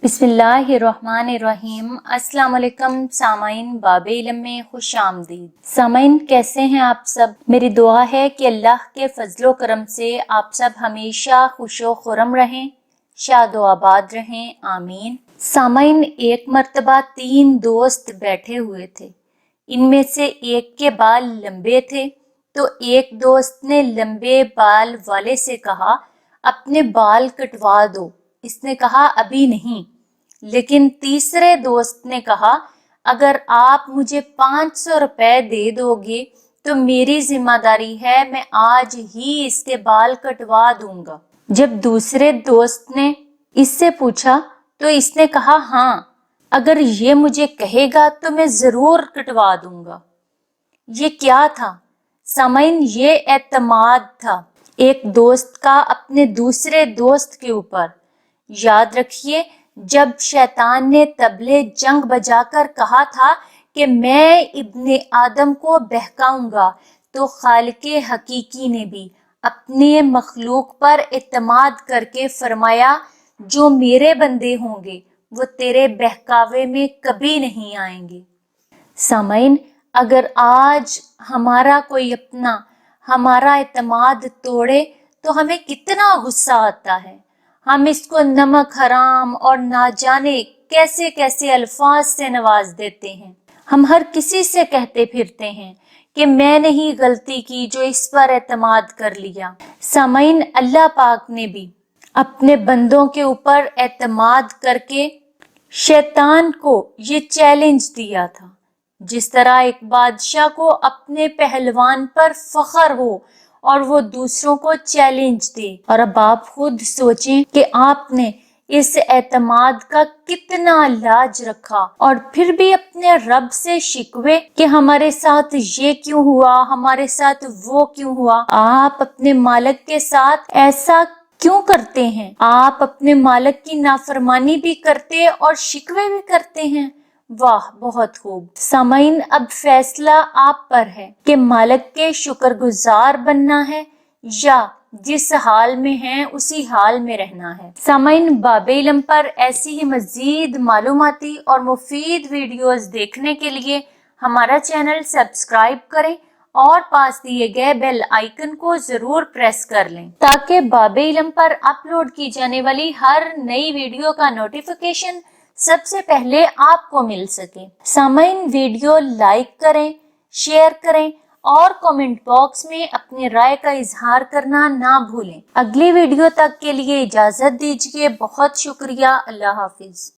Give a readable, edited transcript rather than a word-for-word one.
बिस्मिल्लाहिर्रहमानिर्रहीम। अस्सलाम वालेकुम सामाइन, बाबे इल्म में खुश आमदीद। सामाइन, कैसे हैं आप सब? मेरी दुआ है कि अल्लाह के फजलो करम से आप सब हमेशा खुशो खुरम रहें, शादो आबाद रहें, आमीन। सामाइन, एक मर्तबा 3 दोस्त बैठे हुए थे। इनमें से एक के बाल लंबे थे तो एक दोस्त ने लंबे बाल वाले से कहा, अपने बाल कटवा दो। इसने कहा, अभी नहीं। लेकिन तीसरे दोस्त ने कहा, अगर आप मुझे 500 रुपए दे दोगे तो मेरी जिम्मेदारी है, मैं आज ही इसके बाल कटवा दूंगा। जब दूसरे दोस्त ने इससे पूछा तो इसने कहा, हाँ, अगर ये मुझे कहेगा तो मैं जरूर कटवा दूंगा। ये क्या था? सामाइन, ये एतमाद था, एक दोस्त का अपने दूसरे दोस्त के ऊपर। याद रखिए, जब शैतान ने तबले जंग बजाकर कहा था कि मैं इब्ने आदम को बहकाऊंगा, तो खालिके हकीकी ने भी अपने मखलूक पर इत्मीनान करके फरमाया, जो मेरे बंदे होंगे वो तेरे बहकावे में कभी नहीं आएंगे। सामाइन, अगर आज हमारा कोई अपना हमारा इत्मीनान तोड़े तो हमें कितना गुस्सा आता है। हम इसको नमक हराम और ना जाने कैसे कैसे अल्फाज से नवाज देते हैं। हम हर किसी से कहते फिरते हैं कि मैंने ही गलती की जो इस पर एतमाद कर लिया। सामाइन, अल्लाह पाक ने भी अपने बंदों के ऊपर एतमाद करके शैतान को ये चैलेंज दिया था। जिस तरह एक बादशाह को अपने पहलवान पर फख्र हो और वो दूसरों को चैलेंज दे। और अब आप खुद सोचें कि आपने इस एतमाद का कितना लाज रखा और फिर भी अपने रब से शिकवे कि हमारे साथ ये क्यों हुआ, हमारे साथ वो क्यों हुआ। आप अपने मालिक के साथ ऐसा क्यों करते हैं? आप अपने मालिक की नाफरमानी भी करते और शिकवे भी करते हैं। वाह, बहुत खूब। सामाइन, अब फैसला आप पर है कि मालिक के शुक्रगुजार बनना है या जिस हाल में हैं उसी हाल में रहना है। सामाइन, बाबे इल्म पर ऐसी ही मजीद मालूमाती और मुफीद वीडियोस देखने के लिए हमारा चैनल सब्सक्राइब करें और पास दिए गए बेल आइकन को जरूर प्रेस कर लें ताकि बाबे इल्म पर अपलोड की जाने वाली हर नई वीडियो का नोटिफिकेशन सबसे पहले आपको मिल सके। सामाइन, वीडियो लाइक करें, शेयर करें और कमेंट बॉक्स में अपनी राय का इजहार करना ना भूलें। अगली वीडियो तक के लिए इजाजत दीजिए। बहुत शुक्रिया। अल्लाह हाफिज।